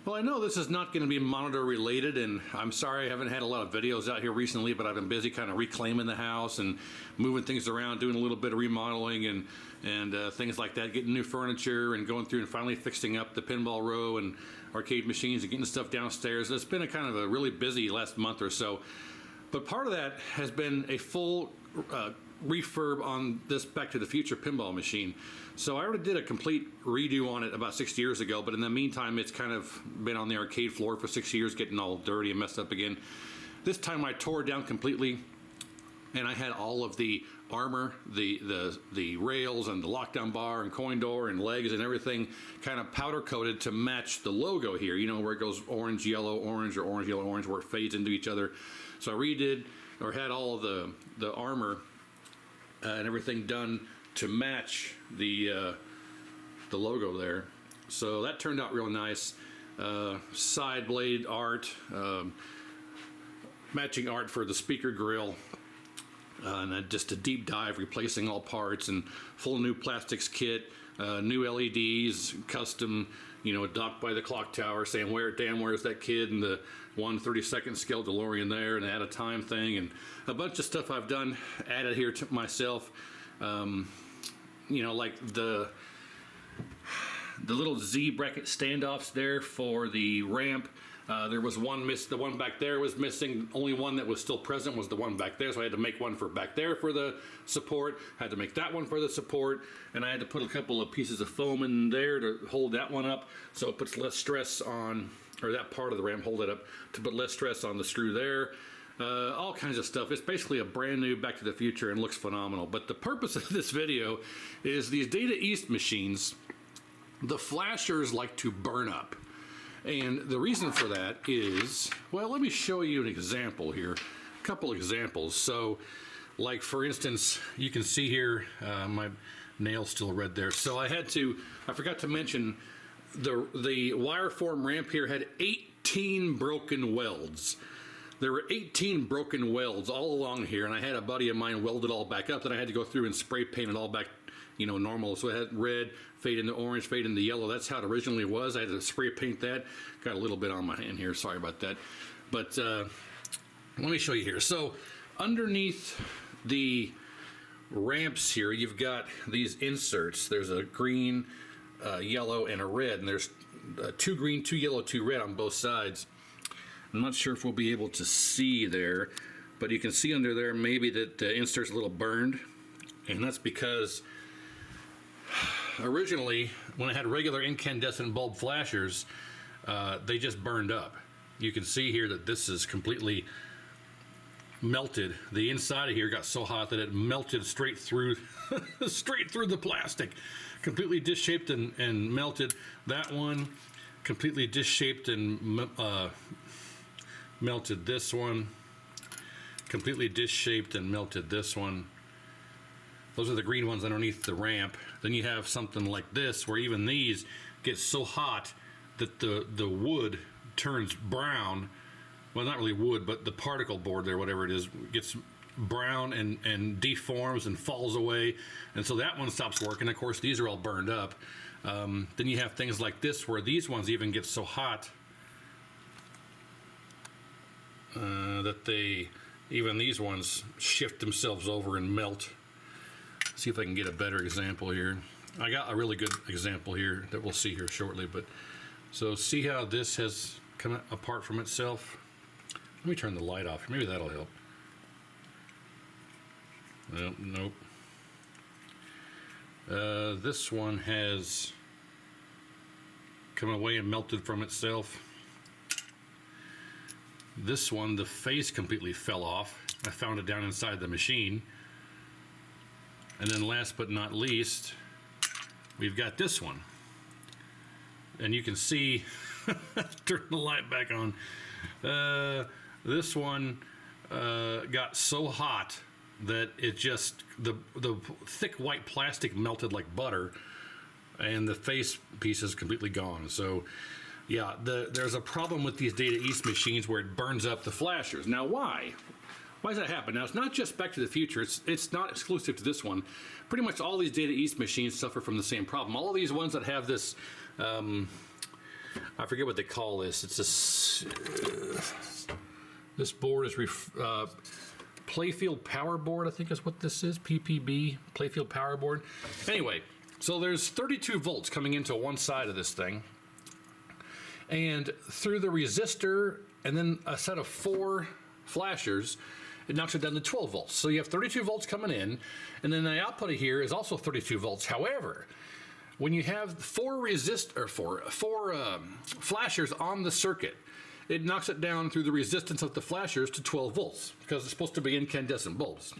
Well, I know this is not going to be monitor related, and I'm sorry I haven't had a lot of videos out here recently, but I've been busy kind of reclaiming the house and moving things around, doing a little bit of remodeling and things like that, getting new furniture and going through and finally fixing up the pinball row and arcade machines and getting stuff downstairs. It's been a kind of a really busy last month or so, but part of that has been a full refurb on this Back to the Future pinball machine. So I already did a complete redo on it about 6 years ago, but in the meantime it's kind of been on the arcade floor for 6 years, getting all dirty and messed up again. This time I tore it down completely, and I had all of the armor, the rails and the lockdown bar and coin door and legs and everything kind of powder coated to match the logo here, you know, where it goes orange, yellow, orange, or orange, yellow, orange, where it fades into each other. So I redid, or had all of the armor and everything done to match the logo there. So that turned out real nice. Side blade art, matching art for the speaker grill, and just a deep dive, replacing all parts and full new plastics kit, new LEDs, custom, you know, docked by the clock tower, saying where's that kid, and the 1/32 scale DeLorean there, and add a time thing, and a bunch of stuff I've done, added here to myself. You know, like the little Z bracket standoffs there for the ramp. There was one the one back there was missing. Only one that was still present was the one back there, so I had to make one for back there for the support. I had to make that one for the support, and I had to put a couple of pieces of foam in there to hold that one up, so it puts less stress on, or that part of the ramp, hold it up to put less stress on the screw there. All kinds of stuff. It's basically a brand new Back to the Future and looks phenomenal. But the purpose of this video is these Data East machines, the flashers like to burn up. And the reason for that is, well, let me show you an example here. A couple examples. So, like for instance, you can see here, my nail's still red there. So I forgot to mention, the wire form ramp here had 18 broken welds. There were 18 broken welds all along here, and I had a buddy of mine weld it all back up. Then I had to go through and spray paint it all back, you know, normal. So it had red, fade into orange, fade into yellow. That's how it originally was. I had to spray paint that. Got a little bit on my hand here. Sorry about that. But let me show you here. So underneath the ramps here, you've got these inserts. There's a green, yellow, and a red. And there's 2 green, 2 yellow, 2 red on both sides. I'm not sure if we'll be able to see there, but you can see under there maybe that the insert's a little burned, and that's because originally when I had regular incandescent bulb flashers, they just burned up. You can see here that this is completely melted. The inside of here got so hot that it melted straight through straight through the plastic, completely disshaped and melted. That one completely disshaped and melted. This one completely disshaped and melted. This one. Those are the green ones underneath the ramp. Then you have something like this, where even these get so hot that the wood turns brown. Well, not really wood, but the particle board there, whatever it is, gets brown and deforms and falls away, and so that one stops working. Of course, these are all burned up. Then you have things like this, where these ones even get so hot that even these ones shift themselves over and melt. See if I can get a better example here. I got a really good example here that we'll see here shortly. But so see how this has come apart from itself. Let me turn the light off. Maybe that'll help. Well, nope. This one has come away and melted from itself. This one, the face completely fell off. I found it down inside the machine. And then last but not least, we've got this one. And you can see, turn the light back on, this one got so hot that it just, the thick white plastic melted like butter, and the face piece is completely gone. So yeah, there's a problem with these Data East machines where it burns up the flashers. Now why? Why does that happen? Now, it's not just Back to the Future. It's not exclusive to this one. Pretty much all these Data East machines suffer from the same problem. All of these ones that have this I forget what they call this. It's this board is Playfield Power Board, I think is what this is. PPB, Playfield Power Board. Anyway, so there's 32 volts coming into one side of this thing. And through the resistor and then a set of 4 flashers, it knocks it down to 12 volts. So you have 32 volts coming in, and then the output of here is also 32 volts. However, when you have 4 flashers on the circuit, it knocks it down through the resistance of the flashers to 12 volts because it's supposed to be incandescent bulbs.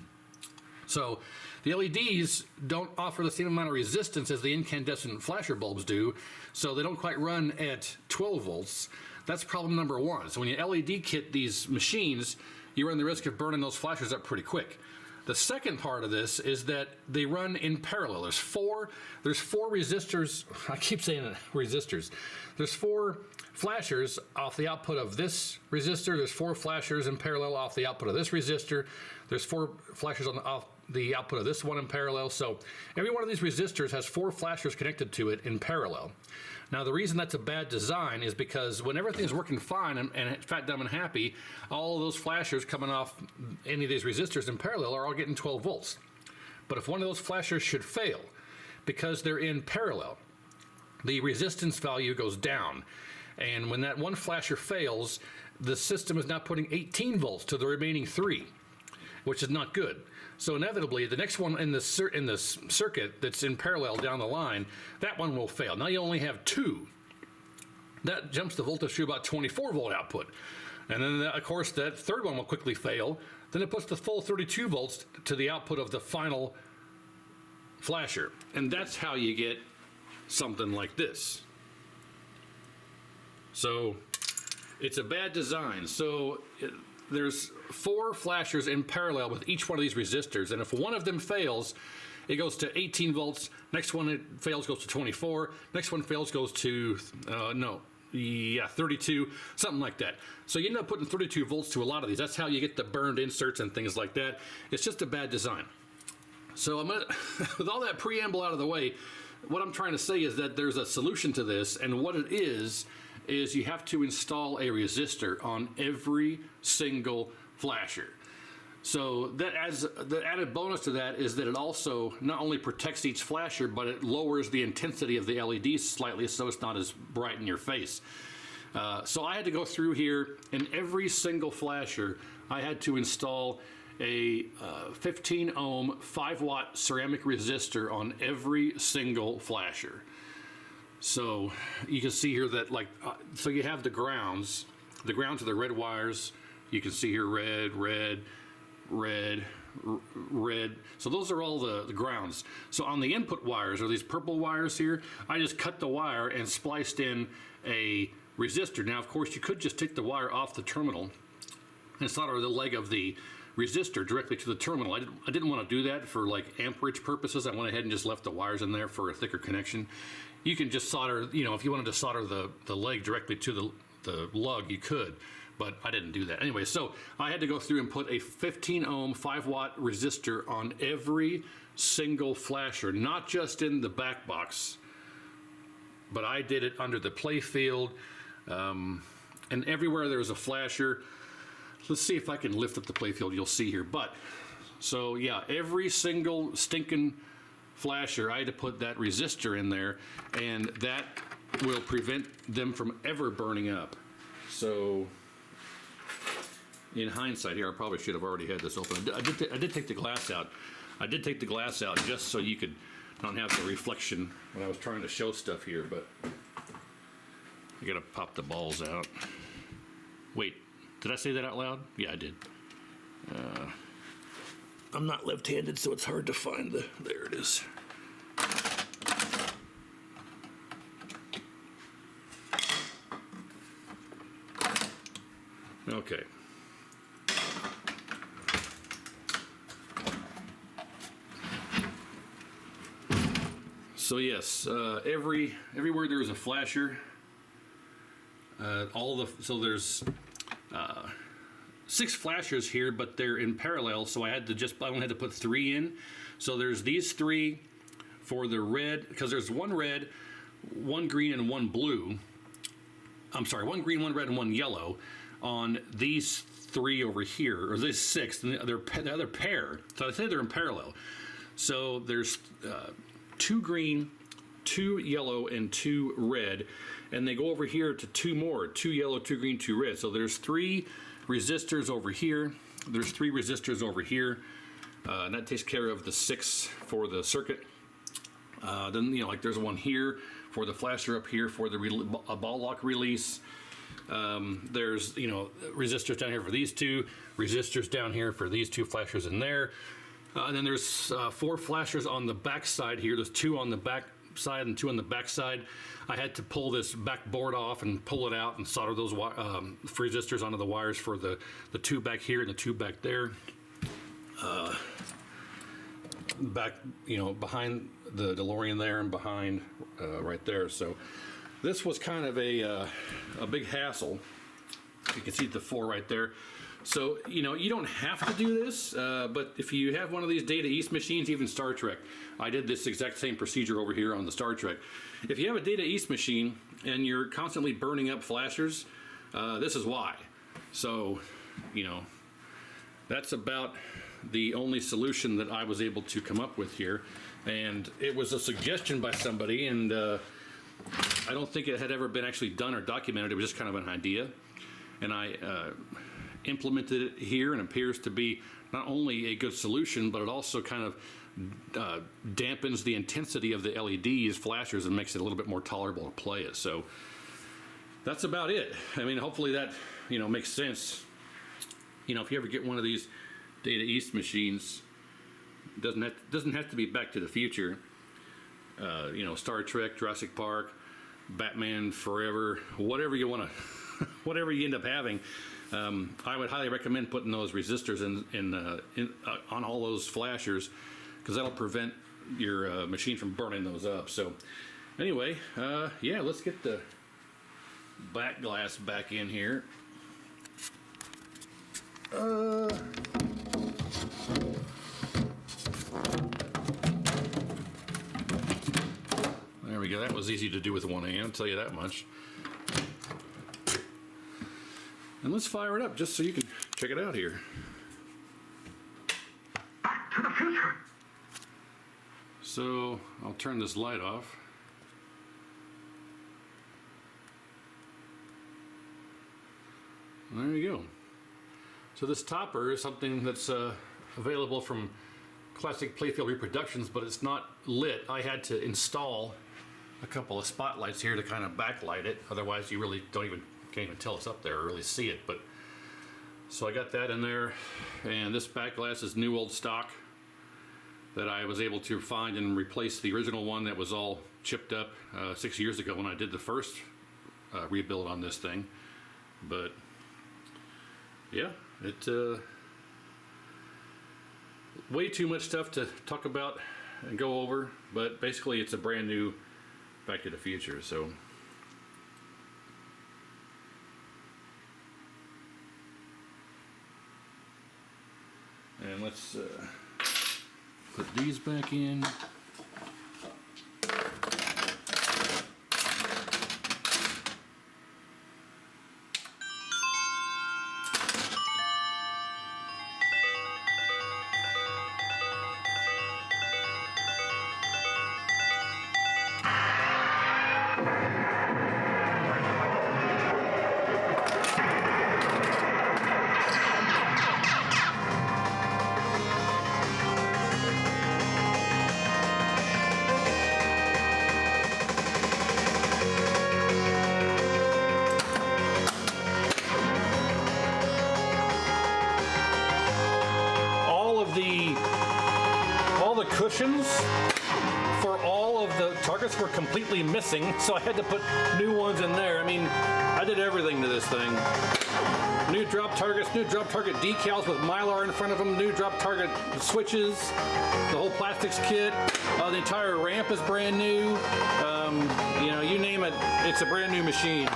So the LEDs don't offer the same amount of resistance as the incandescent flasher bulbs do, so they don't quite run at 12 volts. That's problem number 1. So when you LED kit these machines, you run the risk of burning those flashers up pretty quick. The second part of this is that they run in parallel. There's four resistors. I keep saying it, resistors. There's 4 flashers off the output of this resistor. There's 4 flashers in parallel off the output of this resistor. There's 4 flashers off the output of this one in parallel. So every one of these resistors has 4 flashers connected to it in parallel. Now the reason that's a bad design is because when everything's working fine and fat, dumb, and happy, all of those flashers coming off any of these resistors in parallel are all getting 12 volts. But if one of those flashers should fail, because they're in parallel, the resistance value goes down. And when that one flasher fails, the system is now putting 18 volts to the remaining 3, which is not good. So inevitably, the next one in the circuit that's in parallel down the line, that one will fail. Now you only have 2. That jumps the voltage to about 24 volt output. And then, of course, that third one will quickly fail. Then it puts the full 32 volts to the output of the final flasher. And that's how you get something like this. So it's a bad design. So there's 4 flashers in parallel with each one of these resistors, and if one of them fails, it goes to 18 volts. Next one it fails goes to 24. Next one fails goes to 32, something like that. So you end up putting 32 volts to a lot of these. That's how you get the burned inserts and things like that. It's just a bad design. So I'm gonna, with all that preamble out of the way, what I'm trying to say is that there's a solution to this, and what it is you have to install a resistor on every single flasher. So that as the added bonus to that is that it also not only protects each flasher, but it lowers the intensity of the LEDs slightly so it's not as bright in your face. So I had to go through here, and every single flasher I had to install a 15 ohm 5 watt ceramic resistor on every single flasher. So you can see here that so you have the grounds are the red wires. You can see here red, red, red, red. So those are all the grounds. So on the input wires are these purple wires here. I just cut the wire and spliced in a resistor. Now, of course, you could just take the wire off the terminal and solder the leg of the resistor directly to the terminal. I didn't want to do that for amperage purposes. I went ahead and just left the wires in there for a thicker connection. You can just solder, if you wanted to solder the leg directly to the lug, you could, but I didn't do that. Anyway, so I had to go through and put a 15 ohm 5 watt resistor on every single flasher, not just in the back box, but I did it under the playfield, and everywhere there was a flasher. Let's see if I can lift up the playfield, you'll see here. But, so yeah, every single stinking flasher, I had to put that resistor in there, and that will prevent them from ever burning up. So, in hindsight here, I probably should have already had this open. I did take the glass out. I did take the glass out just so you could not have the reflection when I was trying to show stuff here, but I gotta pop the balls out. Wait, did I say that out loud? Yeah, I did. I'm not left-handed, so it's hard to find there it is. Okay. So yes, everywhere there is a flasher. So there's 6 flashers here, but they're in parallel, so I only had to put 3 in. So there's these 3 for the red, because there's 1 red, 1 green, and 1 blue. I'm sorry, one green, one red, and one yellow on these 3 over here, or this 6, and they're the other pair. So I say they're in parallel. So there's 2 green, 2 yellow, and 2 red, and they go over here to 2 more, 2 yellow, 2 green, 2 red. So there's 3 resistors over here. There's 3 resistors over here. And that takes care of the 6 for the circuit. Then, you know, like there's one here for the flasher up here for the ball lock release. There's, you know, resistors down here for these 2, resistors down here for these 2 flashers in there. And then there's 4 flashers on the back side here. There's 2 on the back side and 2 on the back side. I had to pull this back board off and pull it out and solder those resistors onto the wires for the 2 back here and the 2 back there. Back, you know, behind the DeLorean there and behind right there. So this was kind of a big hassle. You can see the 4 right there. So, you know, you don't have to do this, but if you have one of these Data East machines, even Star Trek, I did this exact same procedure over here on the Star Trek. If you have a Data East machine and you're constantly burning up flashers, this is why. So, you know, that's about the only solution that I was able to come up with here. And it was a suggestion by somebody, and I don't think it had ever been actually done or documented. It was just kind of an idea. And I implemented it here, and it appears to be not only a good solution, but it also kind of dampens the intensity of the LEDs, flashers, and makes it a little bit more tolerable to play it. So that's about it. I mean, hopefully that, you know, makes sense. You know, if you ever get one of these Data East machines, doesn't have to be Back to the Future. You know, Star Trek, Jurassic Park, Batman Forever, whatever you want to, whatever you end up having. I would highly recommend putting those resistors on all those flashers, because that'll prevent your machine from burning those up. So anyway, yeah, let's get the back glass back in here. There we go. That was easy to do with one hand, I'll tell you that much. And let's fire it up just so you can check it out here. Back to the future. So I'll turn this light off. There you go. So this topper is something that's available from Classic Playfield Reproductions, but it's not lit. I had to install a couple of spotlights here to kind of backlight it. Otherwise, you really can't even tell it's up there or really see it. But so I got that in there, and this back glass is new old stock that I was able to find and replace the original one that was all chipped up 6 years ago when I did the first rebuild on this thing. But yeah, it's way too much stuff to talk about and go over, but basically it's a brand new Back to the Future. So and let's put these back in. All the cushions for all of the targets were completely missing, so I had to put new ones in there. I mean, I did everything to this thing. New drop targets, new drop target decals with Mylar in front of them, new drop target switches, the whole plastics kit. The entire ramp is brand new. You know, you name it, it's a brand new machine.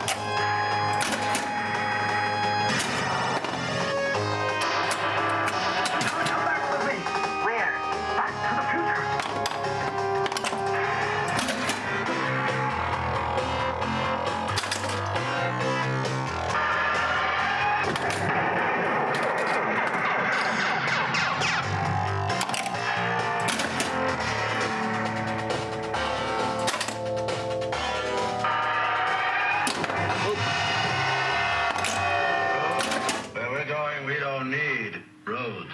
Where we're going, we don't need roads.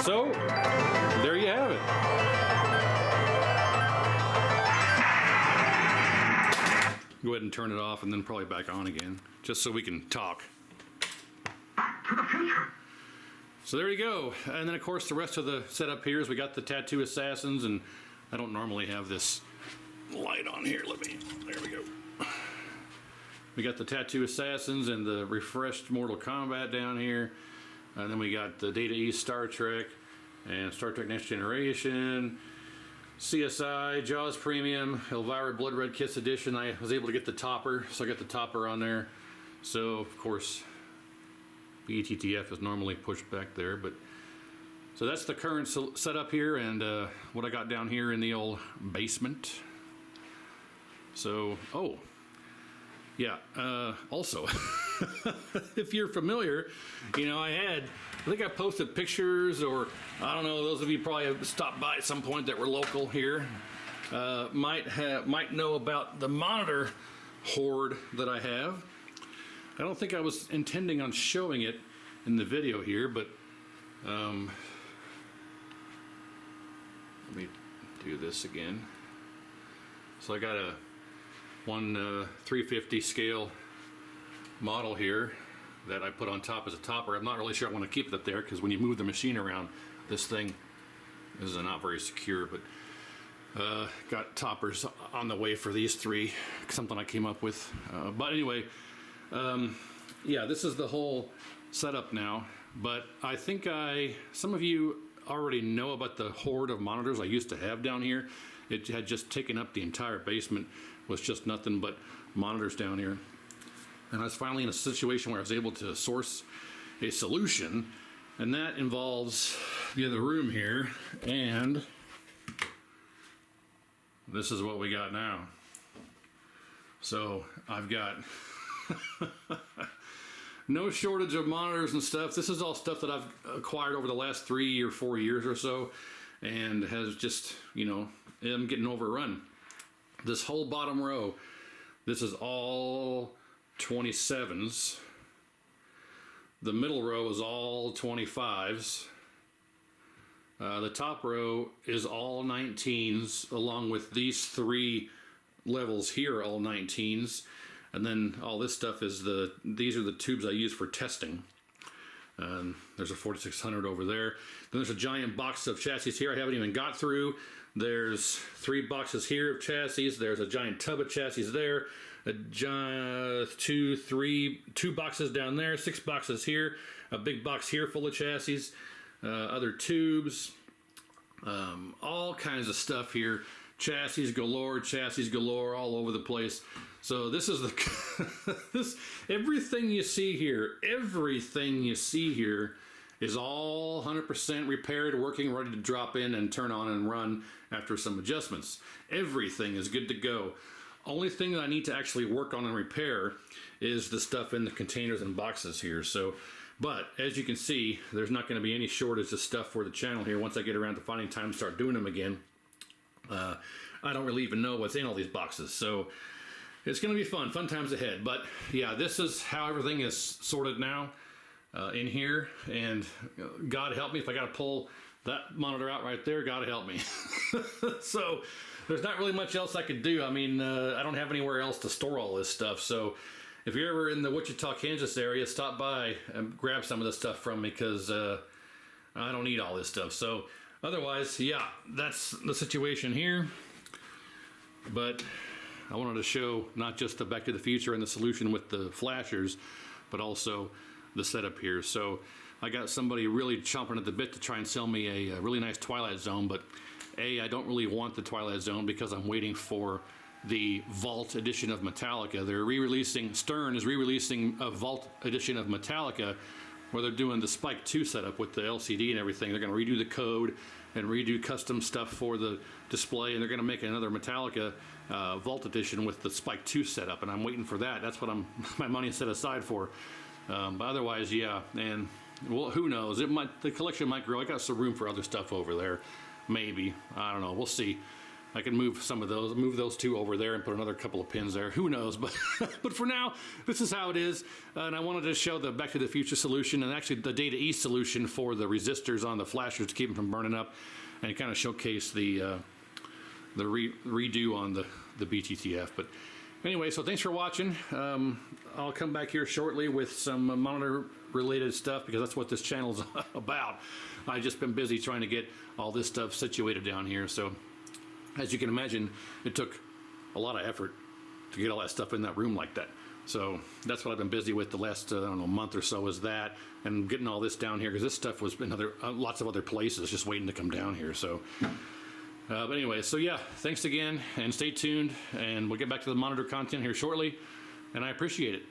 So, there you have it. Go ahead and turn it off and then probably back on again, just so we can talk. So there you go. And then of course the rest of the setup here is we got the Tattoo Assassins, and I don't normally have this light on here. There we go. We got the Tattoo Assassins and the refreshed Mortal Kombat down here. And then we got the Data East Star Trek and Star Trek Next Generation, CSI, Jaws Premium, Elvira Blood Red Kiss Edition. I was able to get the topper, so I got the topper on there. So, of course, BTTF is normally pushed back there. But so that's the current setup here, and what I got down here in the old basement. So, oh, yeah, also, if you're familiar, you know, I think I posted pictures, or I don't know, those of you probably have stopped by at some point that were local here, might know about the monitor hoard that I have. I don't think I was intending on showing it in the video here, but let me do this again. So I got a 350 scale model here that I put on top as a topper. I'm not really sure I want to keep it up there, because when you move the machine around, this thing is not very secure, but got toppers on the way for these three, something I came up with. But anyway, yeah, this is the whole setup now, but I think some of you already know about the hoard of monitors I used to have down here. It had just taken up the entire basement, was just nothing but monitors down here. And I was finally in a situation where I was able to source a solution, and that involves the other room here, and this is what we got now. So I've got no shortage of monitors and stuff. This is all stuff that I've acquired over the last 3 or 4 years or so, and has just, you know, I'm getting overrun. This whole bottom row, this is all 27s. The middle row is all 25s. The top row is all 19s, along with these three levels here, all 19s. And then all this stuff is these are the tubes I use for testing. There's a 4600 over there. Then there's a giant box of chassis here I haven't even got through. There's 3 boxes here of chassis. There's a giant tub of chassis there. A giant 2 boxes down there. 6 boxes here. A big box here full of chassis. Other tubes. All kinds of stuff here. Chassis galore, all over the place. So this is the everything you see here is all 100% repaired, working, ready to drop in and turn on and run after some adjustments. Everything is good to go. Only thing that I need to actually work on and repair is the stuff in the containers and boxes here. So, but as you can see, there's not going to be any shortage of stuff for the channel here once I get around to finding time to start doing them again. I don't really even know what's in all these boxes, so it's going to be fun times ahead. But yeah, this is how everything is sorted now in here, and God help me if I got to pull that monitor out right there. God help me. So there's not really much else I could do. I mean, I don't have anywhere else to store all this stuff. So if you're ever in the Wichita, Kansas area, stop by and grab some of this stuff from me, because I don't need all this stuff. So otherwise, yeah, that's the situation here. But I wanted to show not just the Back to the Future and the solution with the flashers, but also the setup here. So I got somebody really chomping at the bit to try and sell me a really nice Twilight Zone, but I don't really want the Twilight Zone because I'm waiting for the Vault edition of Metallica. They're re-releasing, Stern is re-releasing a Vault edition of Metallica where they're doing the Spike 2 setup with the LCD and everything. They're going to redo the code and redo custom stuff for the display, and they're going to make another Metallica Vault edition with the Spike 2 setup, and I'm waiting for that. That's what my money is set aside for. But otherwise, yeah, and well, who knows? The collection might grow. I got some room for other stuff over there. Maybe. I don't know. We'll see. I can move some of those, move those two over there and put another couple of pins there. Who knows? But but for now, this is how it is. And I wanted to show the Back to the Future solution and actually the Data East solution for the resistors on the flashers to keep them from burning up, and kind of showcase the redo on the BTTF. But anyway, so thanks for watching. I'll come back here shortly with some monitor related stuff, because that's what this channel's about. I've just been busy trying to get all this stuff situated down here. So as you can imagine, it took a lot of effort to get all that stuff in that room like that. So that's what I've been busy with the last, I don't know, month or so, is that, and getting all this down here, because this stuff was in lots of other places just waiting to come down here. So but anyway, so yeah, thanks again, and stay tuned, and we'll get back to the monitor content here shortly, and I appreciate it.